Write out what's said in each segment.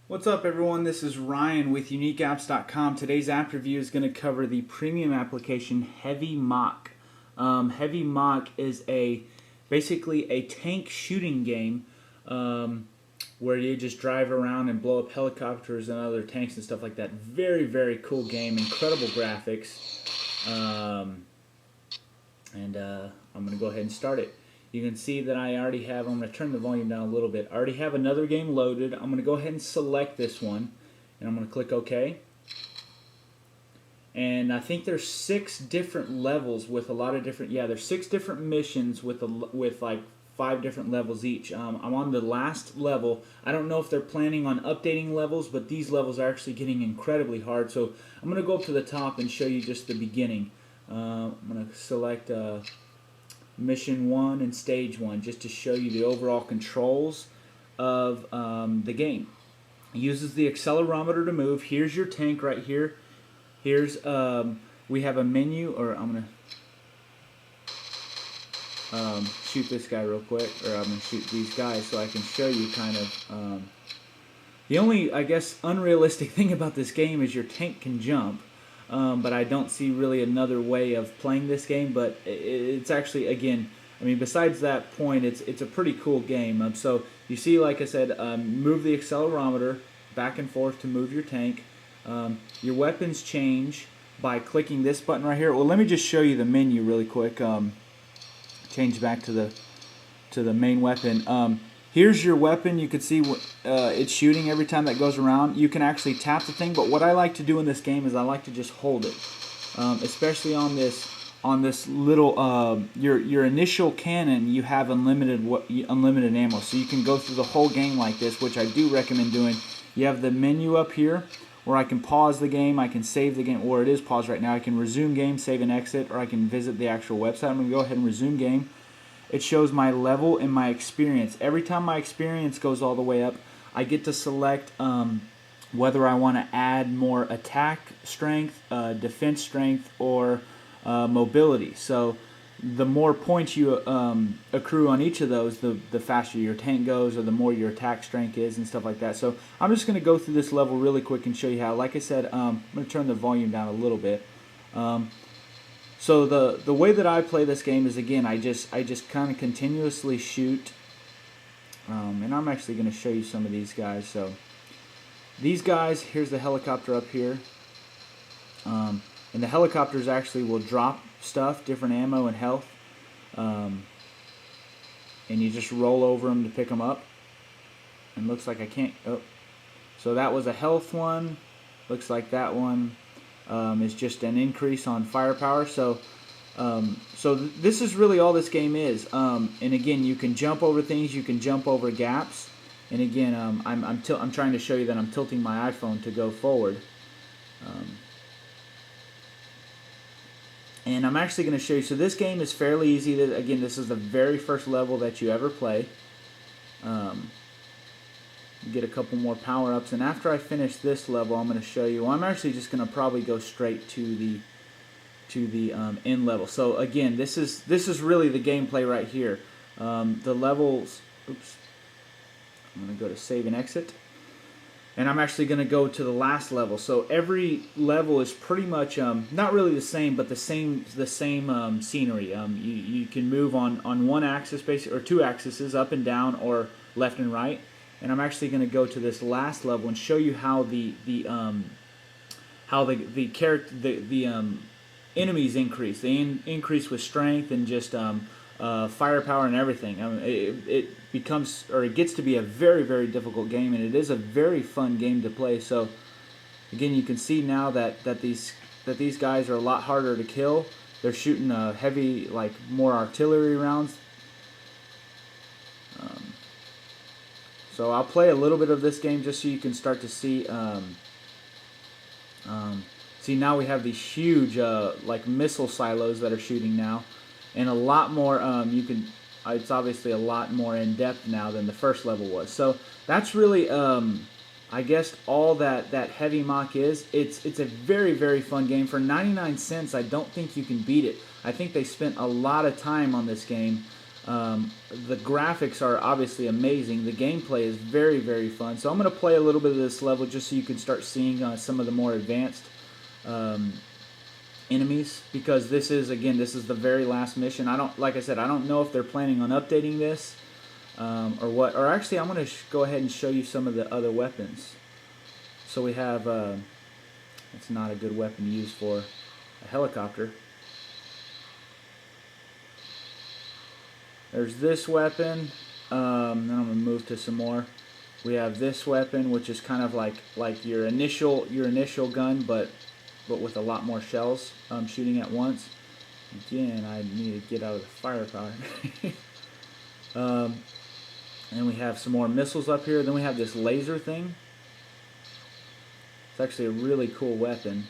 What's up everyone, this is Ryan with UniqueApps.com. Today's app review is going to cover the premium application Heave Mach. Heave Mach is basically a tank shooting game where you just drive around and blow up helicopters and other tanks and stuff like that. Very, very cool game, incredible graphics. I'm going to go ahead and start it. You can see that I already have, I'm going to turn the volume down a little bit. I already have another game loaded. I'm going to go ahead and select this one, and I'm going to click OK. And I think there's 6 different levels with a lot of different, there's 6 different missions with like 5 different levels each. I'm on the last level. I don't know if they're planning on updating levels, but these levels are actually getting incredibly hard. So I'm going to go up to the top and show you just the beginning. I'm going to select Mission 1 and Stage 1 just to show you the overall controls of the game. It uses the accelerometer to move. Here's your tank right here. Here's we have a menu, or I'm gonna shoot this guy real quick, or I'm gonna shoot these guys so I can show you kind of the only, I guess, unrealistic thing about this game is your tank can jump. But I don't see really another way of playing this game. But it's actually, again, I mean, besides that point, it's a pretty cool game. So you see, like I said, move the accelerometer back and forth to move your tank. Your weapons change by clicking this button right here. Well, let me just show you the menu really quick. Change back to the main weapon. Here's your weapon. You can see it's shooting every time that goes around. You can actually tap the thing, but what I like to do in this game is I like to just hold it, especially on this little your initial cannon. You have unlimited ammo, so you can go through the whole game like this, which I do recommend doing. You have the menu up here where I can pause the game, I can save the game, or it is paused right now. I can resume game, save and exit, or I can visit the actual website. I'm going to go ahead and resume game. It shows my level and my experience. Every time my experience goes all the way up, I get to select whether I want to add more attack strength, defense strength, or mobility. So the more points you accrue on each of those, the faster your tank goes, or the more your attack strength is, and stuff like that. So I'm just going to go through this level really quick and show you how. Like I said, I'm going to turn the volume down a little bit. So the way that I play this game is, again, I just kind of continuously shoot, and I'm actually going to show you some of these guys. So these guys, here's the helicopter up here, and the helicopters actually will drop stuff, different ammo and health, and you just roll over them to pick them up. And looks like I can't. Oh, so that was a health one. Looks like that one is just an increase on firepower. So this is really all this game is. And again, you can jump over things, you can jump over gaps. And again, I'm trying to show you that I'm tilting my iPhone to go forward. And I'm actually going to show you. So this game is fairly easy. Again, this is the very first level that you ever play. You get a couple more power-ups, and after I finish this level, I'm going to show you. Well, I'm actually just going to probably go straight to the end level. So again, this is really the gameplay right here. The levels. Oops. I'm going to go to save and exit, and I'm actually going to go to the last level. So every level is pretty much not really the same, but the same scenery. You can move on one axis, basically, or 2 axes, up and down, or left and right. And I'm actually going to go to this last level and show you how the enemies increase. They increase with strength and just firepower and everything. It becomes, or it gets to be, a very, very difficult game, and it is a very fun game to play. So again, you can see now that these guys are a lot harder to kill. They're shooting heavy, like more artillery rounds. So I'll play a little bit of this game just so you can start to see. See, now we have these huge like missile silos that are shooting now, and a lot more. It's obviously a lot more in depth now than the first level was. So that's really, I guess, all that Heave Mach is. It's a very, very fun game. For 99 cents, I don't think you can beat it. I think they spent a lot of time on this game. The graphics are obviously amazing. The gameplay is very, very fun. So I'm going to play a little bit of this level just so you can start seeing some of the more advanced enemies, because this is the very last mission. Like I said, I don't know if they're planning on updating this or what. Or actually, I'm going to go ahead and show you some of the other weapons. So we have, it's not a good weapon to use for a helicopter. There's this weapon. Then I'm going to move to some more. We have this weapon, which is kind of like your initial gun, but with a lot more shells shooting at once. Again, I need to get out of the firepower. And we have some more missiles up here. Then we have this laser thing. It's actually a really cool weapon.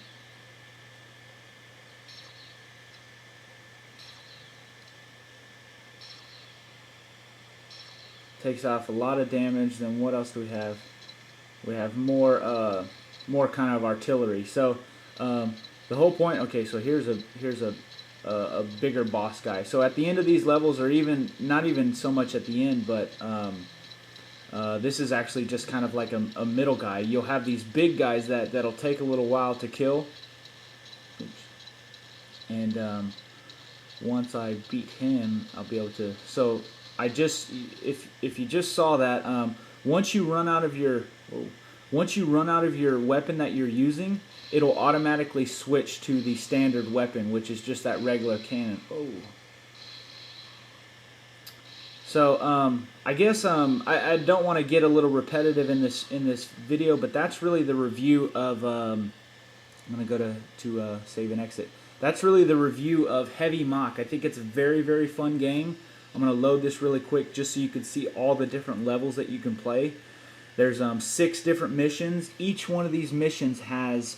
Takes off a lot of damage. Then what else do we have? We have more kind of artillery. So the whole point. Okay, so here's a bigger boss guy. So at the end of these levels, or even not even so much at the end, but this is actually just kind of like a middle guy. You'll have these big guys that'll take a little while to kill. And once I beat him, I'll be able to. So if you just saw that, once you run out of your weapon that you're using, it'll automatically switch to the standard weapon, which is just that regular cannon. Oh. So I guess I don't want to get a little repetitive in this video, but that's really the review of. I'm gonna go to save and exit. That's really the review of Heave Mach. I think it's a very, very fun game. I'm gonna load this really quick just so you can see all the different levels that you can play. There's 6 different missions. Each one of these missions has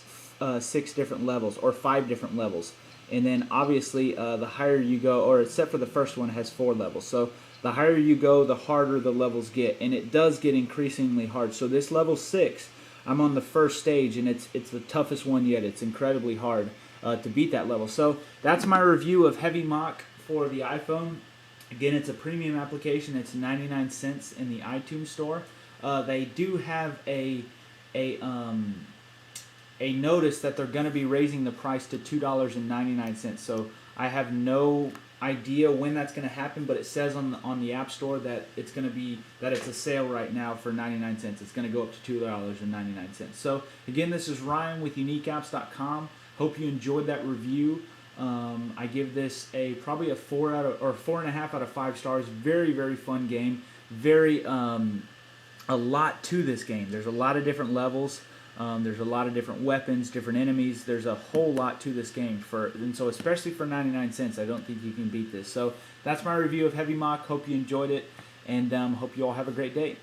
6 different levels, or 5 different levels. And then obviously the higher you go, or except for the first one, it has 4 levels. So the higher you go, the harder the levels get, and it does get increasingly hard. So this level 6, I'm on the first stage, and it's the toughest one yet. It's incredibly hard to beat that level. So that's my review of Heave Mach for the iPhone. Again, it's a premium application. It's 99 cents in the iTunes store. They do have a notice that they're going to be raising the price to $2.99. So I have no idea when that's going to happen, but it says on the App Store that it's a sale right now for 99 cents. It's going to go up to $2.99. So again, this is Ryan with UniqueApps.com. Hope you enjoyed that review. I give this probably a 4.5 out of 5 stars. Very, very fun game. Very a lot to this game. There's a lot of different levels. There's a lot of different weapons, different enemies. There's a whole lot to this game, and so especially for 99 cents, I don't think you can beat this. So that's my review of Heave Mach. Hope you enjoyed it, and hope you all have a great day.